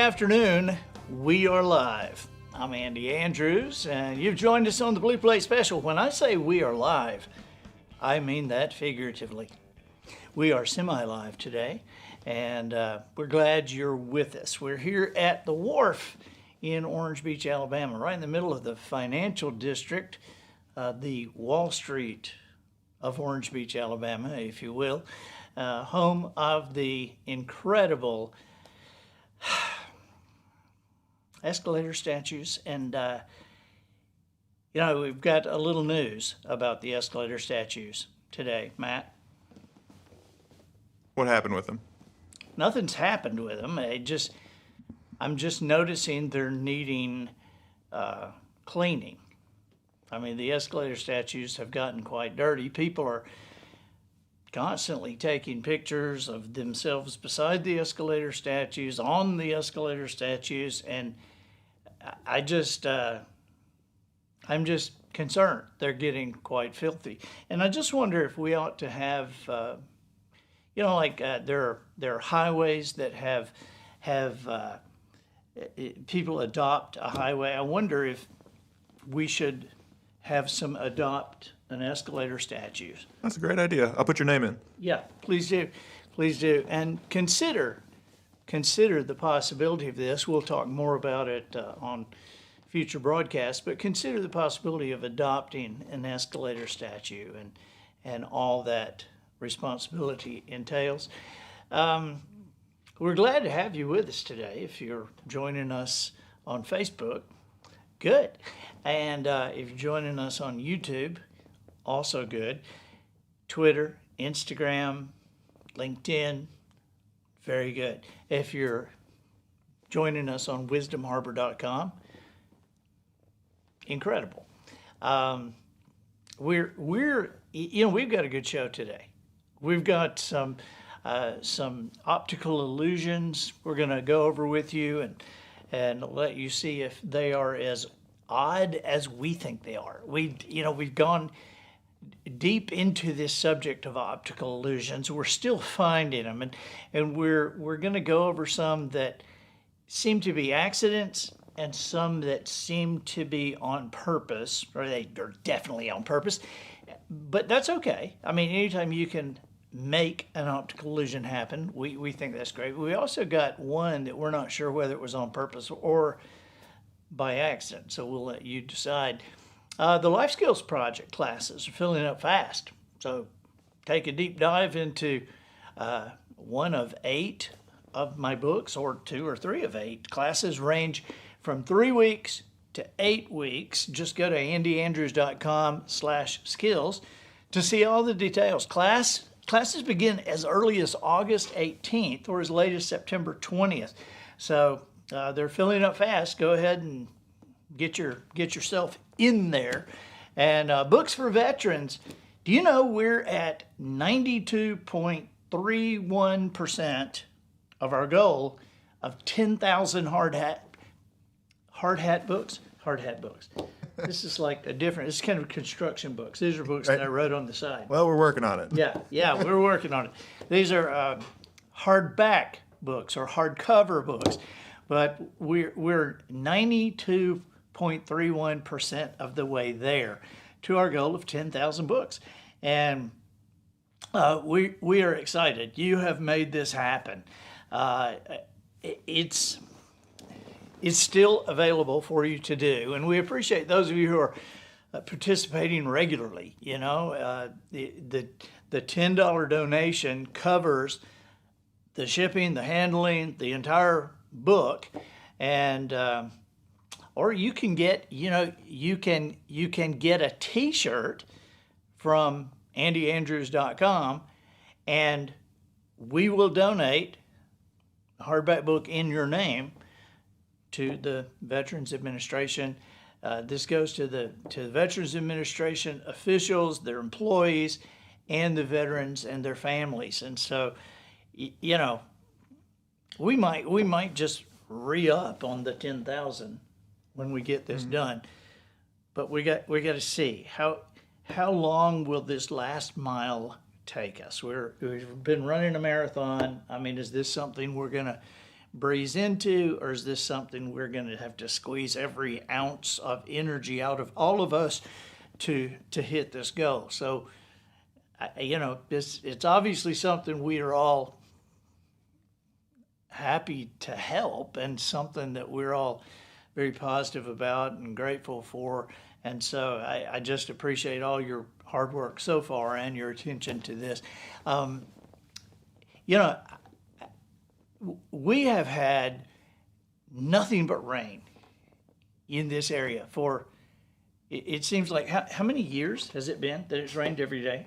afternoon. We are live. I'm Andy Andrews, and you've joined us on the Blue Plate Special. When I say we are live, I mean that figuratively. We are semi-live today, and we're glad you're with us. We're here at the wharf in Orange Beach, Alabama, right in the middle of the financial district, the Wall Street of Orange Beach, Alabama, if you will, home of the incredible escalator statues. And we've got a little news about the escalator statues today. Matt? What happened with them? Nothing's happened with them. I'm just noticing they're needing cleaning. I mean, the escalator statues have gotten quite dirty. People are constantly taking pictures of themselves beside the escalator statues, on the escalator statues, and I'm just concerned they're getting quite filthy. And I just wonder if we ought to have, there are highways that have people adopt a highway. I wonder if we should have some adopt an escalator statues. That's a great idea. I'll put your name in. Yeah, please do. Please do. And consider the possibility of this. We'll talk more about it on future broadcasts, but consider the possibility of adopting an escalator statue and all that responsibility entails. We're glad to have you with us today. If you're joining us on Facebook, good. And if you're joining us on YouTube, also good. Twitter, Instagram, LinkedIn, very good. If you're joining us on wisdomharbor.com, incredible. We've got a good show today. We've got some optical illusions we're going to go over with you and let you see if they are as odd as we think they are. We've gone deep into this subject of optical illusions. We're still finding them, and we're going to go over some that seem to be accidents and some that seem to be on purpose, or they are definitely on purpose. But that's okay. I mean, anytime you can make an optical illusion happen, we think that's great. We also got one that we're not sure whether it was on purpose or by accident, so we'll let you decide. The Life Skills Project classes are filling up fast, so take a deep dive into one of 8 of my books, or 2 or 3 of 8. Classes range from 3 weeks to 8 weeks. Just go to andyandrews.com/skills to see all the details. Classes begin as early as August 18th or as late as September 20th. So they're filling up fast. Go ahead and get yourself in there. And books for veterans. Do you know we're at 92.31% of our goal of 10,000 hard hat books? Hard hat books. This is like this is kind of construction books. These are books that I wrote on the side. Well, we're working on it. Yeah, we're working on it. These are hardback books or hardcover books, but we're 92.31% of the way there to our goal of 10,000 books, and we are excited. You have made this happen. It's still available for you to do, and we appreciate those of you who are participating regularly. The $10 donation covers the shipping, the handling, the entire book, and or you can get you can get a T-shirt from andyandrews.com, and we will donate a hardback book in your name to the Veterans Administration. This goes to the Veterans Administration officials, their employees, and the veterans and their families. And so, we might just re-up on the 10,000 when we get this done. But we got to see how long will this last mile take us. We've been running a marathon. I mean, is this something we're gonna breeze into, or is this something we're going to have to squeeze every ounce of energy out of all of us to hit this goal? So, it's obviously something we are all happy to help, and something that we're all very positive about and grateful for. And so I just appreciate all your hard work so far and your attention to this. We have had nothing but rain in this area for, it seems like, how many years has it been that it's rained every day?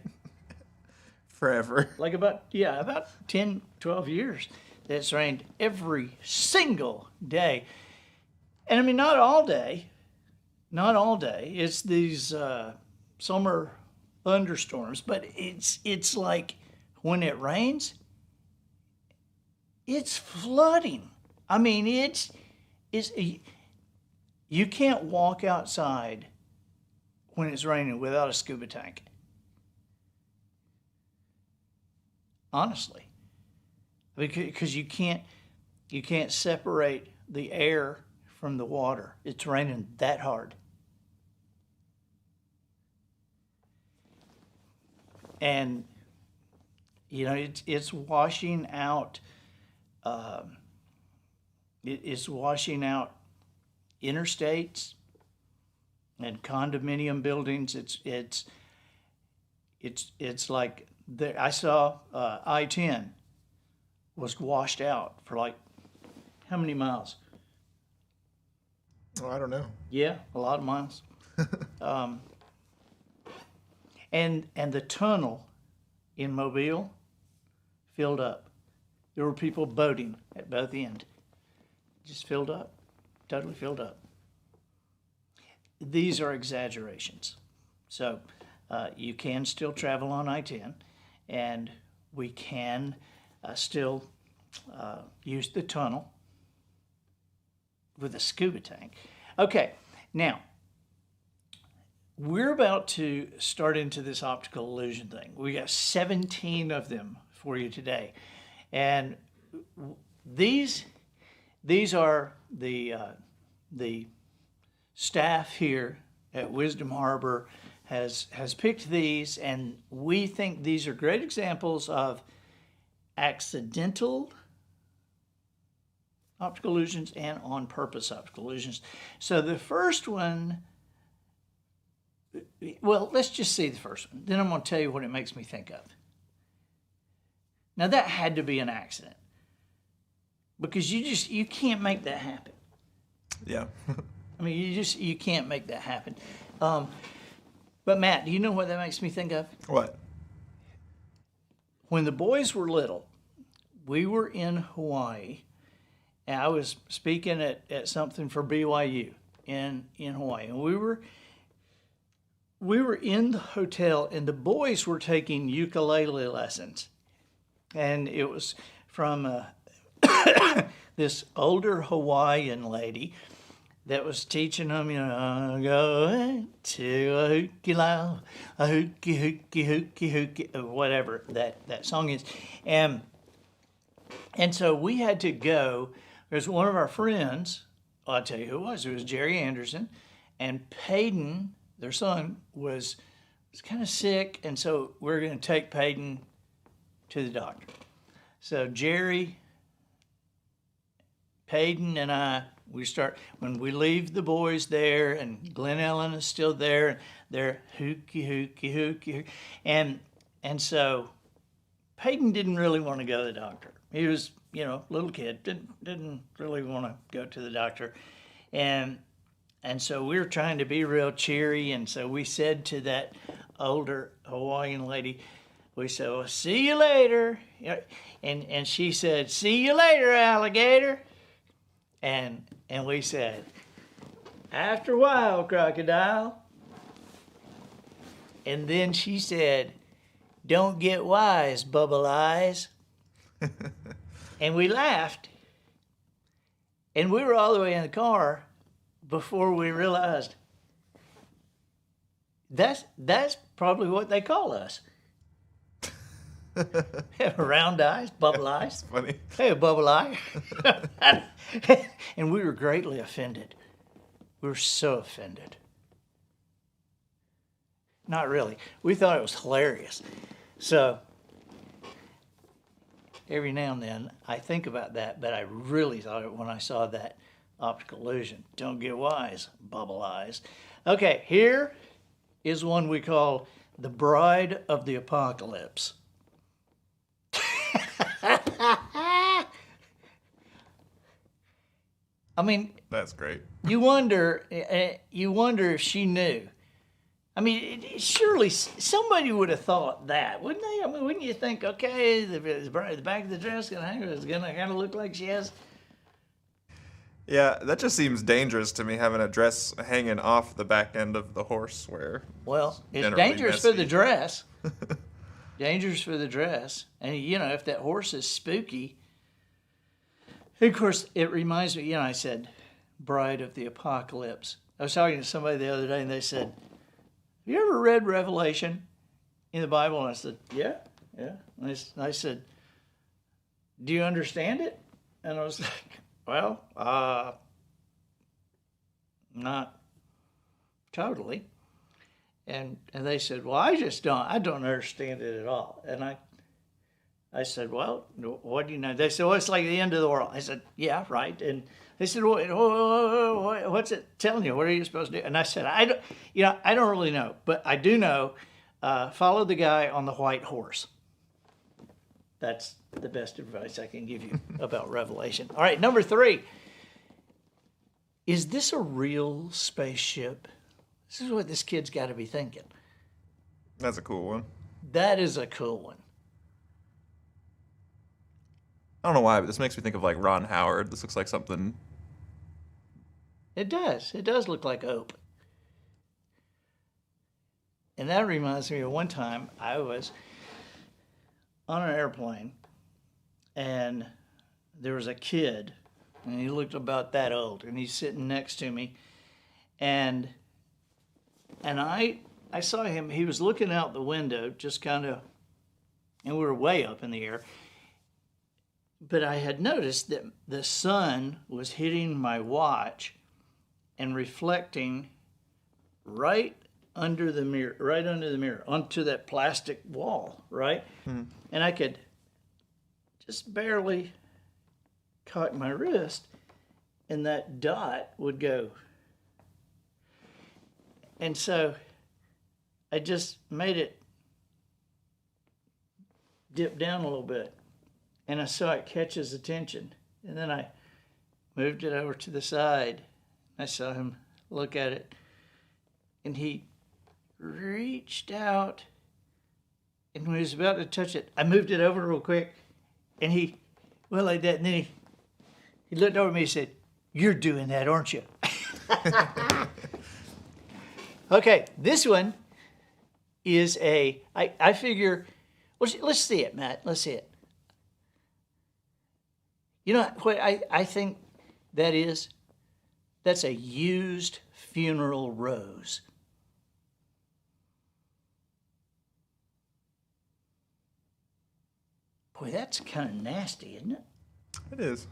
Forever. Like about 10, 12 years that it's rained every single day. And I mean, not all day. It's these summer thunderstorms, but it's like when it rains, it's flooding. I mean, it's you can't walk outside when it's raining without a scuba tank. Honestly, because you can't separate the air from the water. It's raining that hard. And it's washing out. It's washing out interstates and condominium buildings. It's like I saw I-10 was washed out for like how many miles? Oh, I don't know. Yeah, a lot of miles. And the tunnel in Mobile filled up. There were people boating at both ends. Just filled up, totally filled up. These are exaggerations. So you can still travel on I-10, and we can still use the tunnel with a scuba tank. Okay, now, we're about to start into this optical illusion thing. We got 17 of them for you today. And these are the staff here at Wisdom Harbor has picked these, and we think these are great examples of accidental optical illusions and on-purpose optical illusions. So the first one, well, let's just see the first one. Then I'm going to tell you what it makes me think of. Now, that had to be an accident, because you can't make that happen. Yeah. I mean, you can't make that happen. But Matt, do you know what that makes me think of? What? When the boys were little, we were in Hawaii, and I was speaking at something for BYU in Hawaii, and we were in the hotel, and the boys were taking ukulele lessons, and it was from this older Hawaiian lady that was teaching them, go to a hooky lao, a hooky, hooky, hooky, hooky, whatever that song is. And so we had to go. There's one of our friends, I'll tell you who it was. It was Jerry Anderson, and Peyton, their son, was kind of sick, and so we're going to take Peyton to the doctor. So Jerry, Peyton, and I, when we leave the boys there, and Glenn Ellen is still there, and they're hooky, hooky, hooky, and so Peyton didn't really want to go to the doctor. He was, little kid, didn't really want to go to the doctor, and so we were trying to be real cheery, and so we said to that older Hawaiian lady, we said, "Well, see you later," and she said, "See you later, alligator," and we said, "After a while, crocodile," and then she said, "Don't get wise, bubble eyes," and we laughed, and we were all the way in the car before we realized that's probably what they call us. Round eyes, bubble eyes. Funny. Hey, bubble eye. And we were greatly offended. We were so offended. Not really. We thought it was hilarious. So every now and then I think about that, but I really thought it when I saw that optical illusion. Don't get wise, bubble eyes. Okay, here is one we call the Bride of the Apocalypse. I mean, That's great. you wonder if she knew. I mean, surely somebody would have thought that, wouldn't they? I mean, wouldn't you think, okay, the back of the dress is gonna kind of look like she has. Yeah, that just seems dangerous to me, having a dress hanging off the back end of the horse where Well, it's generally dangerous for the messy. dress. Dangerous for the dress. And, if that horse is spooky. Of course, it reminds me, I said, Bride of the Apocalypse. I was talking to somebody the other day, and they said, have you ever read Revelation in the Bible? And I said, yeah. And I said, do you understand it? And I was like, well, not totally. And they said, well, I don't understand it at all. And I said, well, what do you know? They said, well, it's like the end of the world. I said, yeah, right. And they said, well, what's it telling you? What are you supposed to do? And I said, I don't really know, but I do know, follow the guy on the white horse. That's the best advice I can give you about Revelation. All right, number 3. Is this a real spaceship? This is what this kid's got to be thinking. That's a cool one. That is a cool one. I don't know why, but this makes me think of like Ron Howard. This looks like something. It does. It does look like Ope. And that reminds me of one time I was on an airplane and there was a kid and he looked about that old and he's sitting next to me and I saw him, he was looking out the window just kind of, and we were way up in the air, but I had noticed that the sun was hitting my watch and reflecting right under the mirror, onto that plastic wall, right? And I could just barely caught my wrist, and that dot would go. And so I just made it dip down a little bit, and I saw it catch his attention. And then I moved it over to the side. I saw him look at it, and he reached out, and when he was about to touch it, I moved it over real quick, and he went like that, and then he looked over at me and said, "You're doing that, aren't you?" Okay, this one is I figure, well, let's see it, Matt. Let's see it. You know what I think that is? That's a used funeral rose. Boy, that's kind of nasty, isn't it? It is.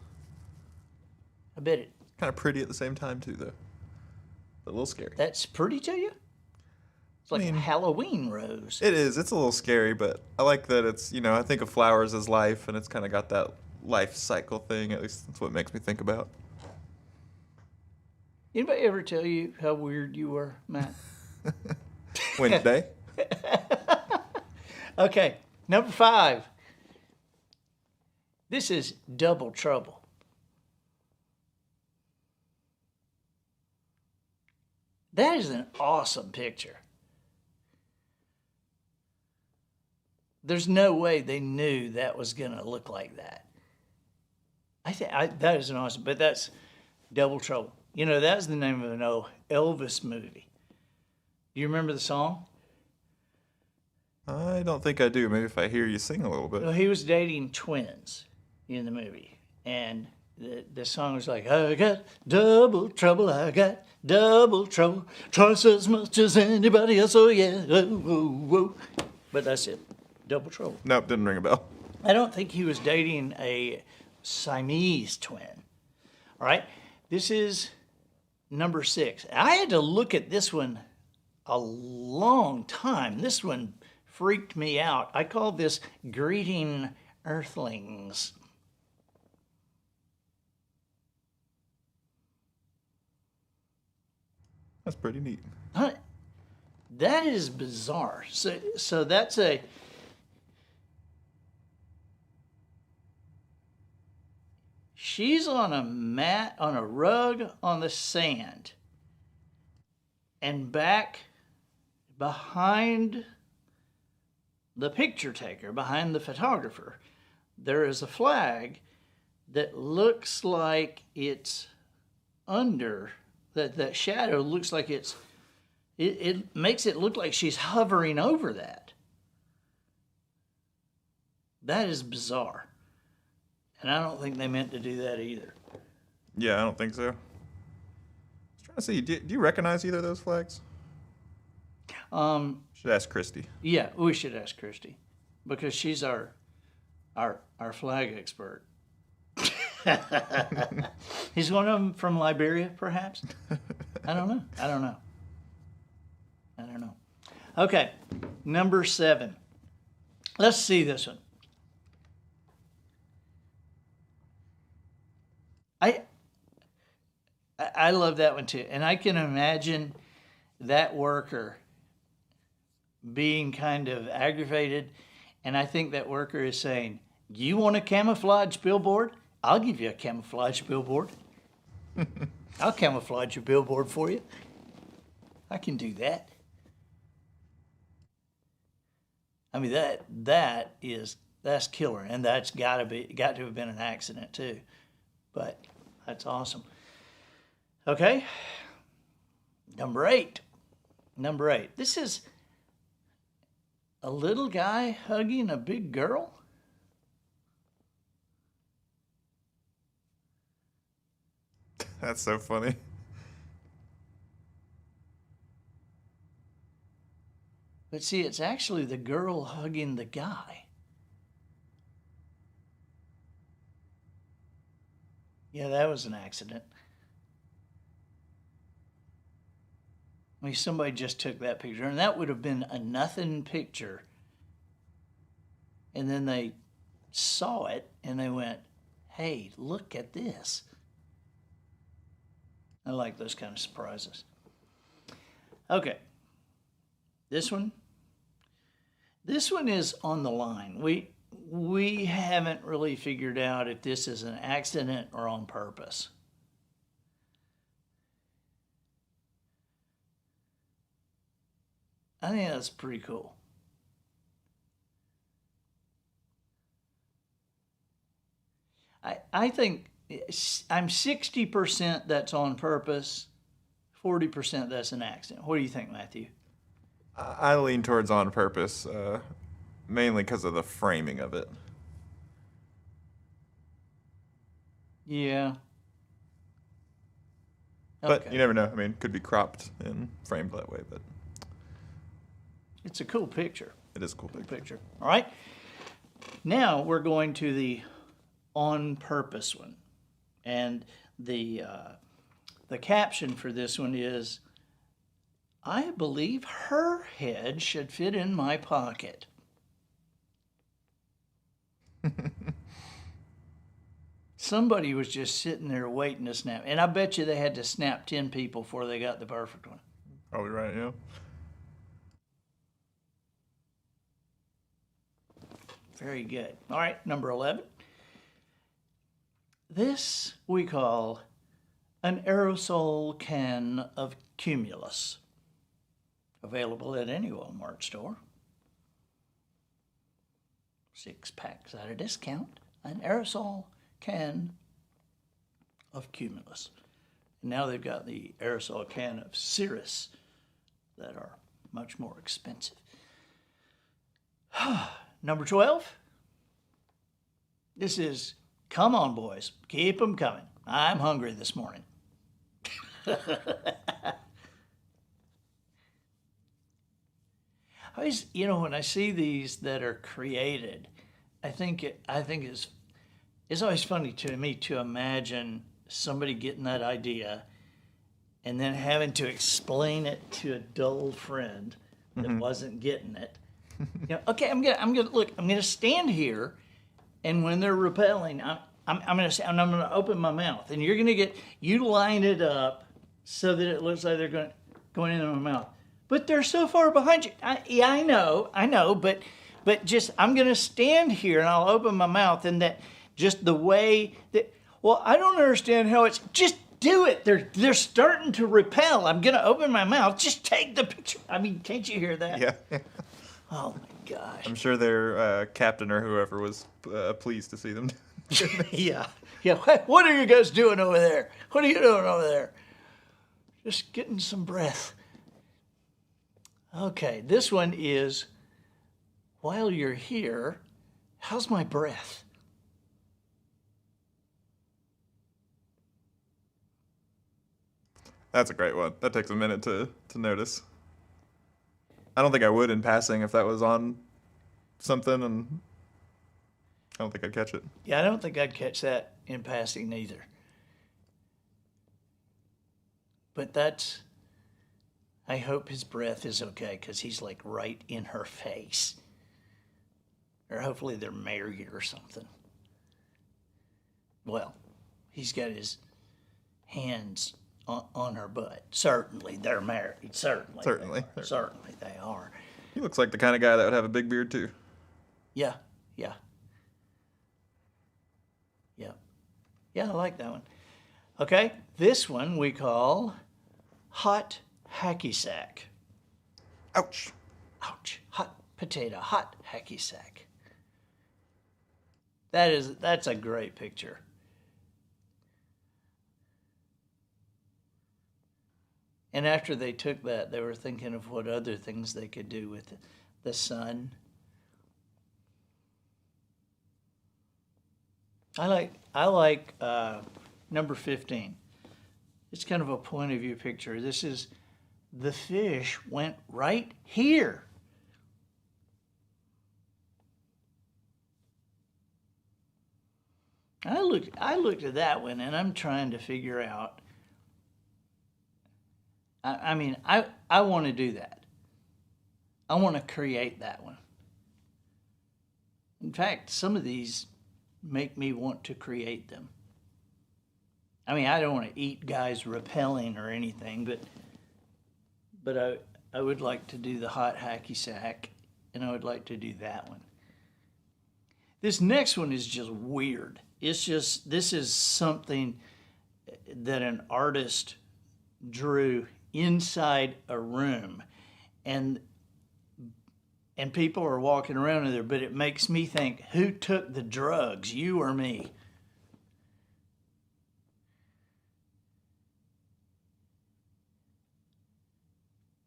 I bet it. Kind of pretty at the same time, too, though. But a little scary. That's pretty to you? It's like a Halloween rose. It is. It's a little scary, but I like that it's, I think of flowers as life, and it's kind of got that life cycle thing. At least that's what it makes me think about. Anybody ever tell you how weird you were, Matt? Wednesday. Okay, number 5. This is Double Trouble. That is an awesome picture. There's no way they knew that was going to look like that. I think that is an awesome, but that's Double Trouble. That's the name of an old Elvis movie. Do you remember the song? I don't think I do. Maybe if I hear you sing a little bit. Well, he was dating twins in the movie, and the song was like, I got double trouble, I got double trouble, twice as much as anybody else, oh yeah, whoa, whoa, whoa. But that's it. Double Trouble. Nope, didn't ring a bell. I don't think he was dating a Siamese twin. All right, this is number 6. I had to look at this one a long time. This one freaked me out. I call this Greeting Earthlings. That's pretty neat. Huh? That is bizarre. So that's a... She's on a mat, on a rug on the sand. And back behind the picture taker, behind the photographer, there is a flag that looks like it's under, that shadow looks like it makes it look like she's hovering over that. That is bizarre. And I don't think they meant to do that either. Yeah, I don't think so. I was trying to see, do you recognize either of those flags? Should ask Christy. Yeah, we should ask Christy because she's our flag expert. He's one of them from Liberia, perhaps? I don't know. Okay, number 7. Let's see this one. I love that one too. And I can imagine that worker being kind of aggravated. And I think that worker is saying, you want a camouflage billboard? I'll give you a camouflage billboard. I'll camouflage your billboard for you. I can do that. I mean, that's killer. And that's got to have been an accident too. But that's awesome. Okay. Number 8. This is a little guy hugging a big girl. That's so funny. But see, it's actually the girl hugging the guy. Yeah, that was an accident. I mean, somebody just took that picture, and that would have been a nothing picture. And then they saw it, and they went, hey, look at this. I like those kind of surprises. Okay. This one is on the line. We haven't really figured out if this is an accident or on purpose. I think that's pretty cool. I think I'm 60% that's on purpose, 40% that's an accident. What do you think, Matthew? I lean towards on purpose, mainly because of the framing of it. Yeah. But Okay. you never know. I mean, could be cropped and framed that way, but It's a cool picture. it is a cool picture. All right. Now we're going to the on purpose one. And the caption for this one is, I believe her head should fit in my pocket. Somebody was just sitting there waiting to snap. And I bet you they had to snap 10 people before they got the perfect one. Probably right, yeah. Very good. All right, number 11. This we call an aerosol can of Cumulus. Available at any Walmart store. 6 packs at a discount. An aerosol can of Cumulus. And now they've got the aerosol can of Cirrus that are much more expensive. Number 12. This is, come on, boys. Keep them coming. I'm hungry this morning. I always, when I see these that are created, it's always funny to me to imagine somebody getting that idea and then having to explain it to a dull friend that wasn't getting it. Okay, I'm gonna stand here, and when they're repelling, I'm gonna open my mouth, and you line it up so that it looks like they're going into my mouth. But they're so far behind you. I know, but just I'm gonna stand here and I'll open my mouth, and that just the way that. Well, I don't understand how it's just. Do it. They're starting to repel. I'm gonna open my mouth. Just take the picture. I mean, can't you hear that? Yeah. Oh my gosh. I'm sure their captain or whoever was pleased to see them. Yeah. What are you guys doing over there? What are you doing over there? Just getting some breath. Okay, this one is, while you're here, how's my breath? That's a great one. That takes a minute to notice. I don't think I would in passing if that was on something, and I don't think I'd catch it. Yeah, I don't think I'd catch that in passing neither. But I hope his breath is okay, because he's like right in her face. Or hopefully they're married or something. Well, he's got his hands on her butt. Certainly they're married. Certainly they are. He looks like the kind of guy that would have a big beard too. Yeah. I like that one. Okay, this one we call hot hacky sack. Ouch. Hot potato, hot hacky sack. That's a great picture. And after they took that, they were thinking of what other things they could do with the sun. I like number 15. It's kind of a point of view picture. This is the fish went right here. I looked at that one, and I'm trying to figure out. I want to do that. I want to create that one. In fact, some of these make me want to create them. I don't want to eat guys repelling or anything, but I would like to do the hot hacky sack, and I would like to do that one. This next one is just weird. This is something that an artist drew inside a room, and people are walking around in there, but it makes me think, who took the drugs, you or me?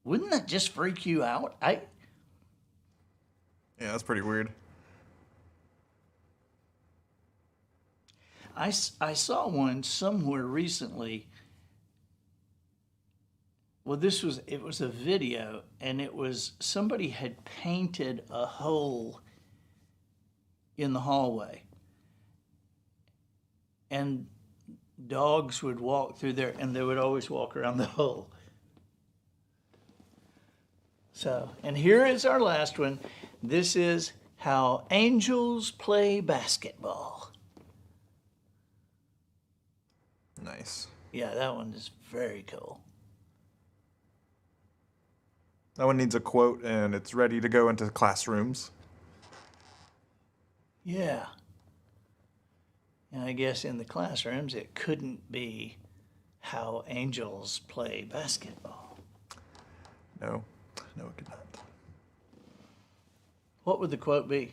Wouldn't that just freak you out? Yeah, that's pretty weird. I saw one somewhere recently. Well, it was a video, and it was somebody had painted a hole in the hallway, and dogs would walk through there, and they would always walk around the hole. So, and here is our last one. This is how angels play basketball. Nice. Yeah, that one is very cool. That one needs a quote, and it's ready to go into classrooms. Yeah. And I guess in the classrooms, it couldn't be how angels play basketball. No, it could not. What would the quote be?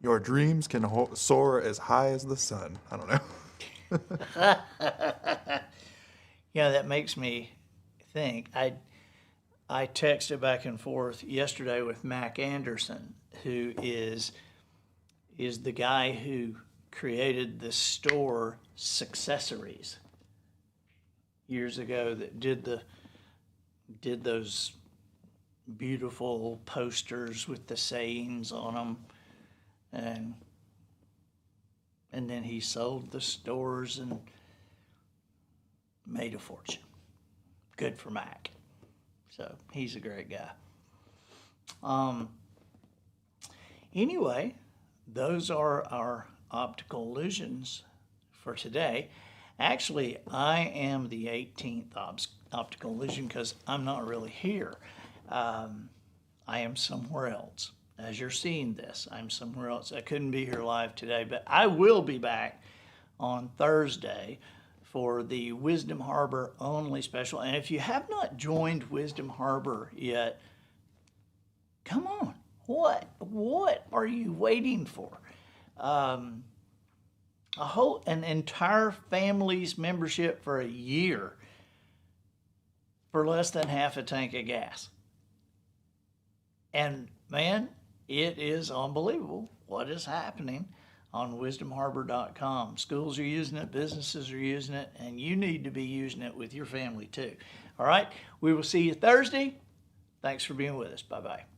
Your dreams can soar as high as the sun. I don't know. Yeah, that makes me think. I texted back and forth yesterday with Mac Anderson, who is the guy who created the store Successories years ago, that did those beautiful posters with the sayings on them, and then he sold the stores and made a fortune. Good for Mac. So he's a great guy. Anyway, those are our optical illusions for today. Actually, I am the 18th optical illusion because I'm not really here. I am somewhere else. As you're seeing this, I'm somewhere else. I couldn't be here live today, but I will be back on Thursday for the Wisdom Harbor only special. And if you have not joined Wisdom Harbor yet, come on. What are you waiting for? An entire family's membership for a year for less than half a tank of gas. And man, it is unbelievable what is happening on wisdomharbor.com. Schools are using it, businesses are using it, and you need to be using it with your family too. All right, we will see you Thursday. Thanks for being with us. Bye-bye.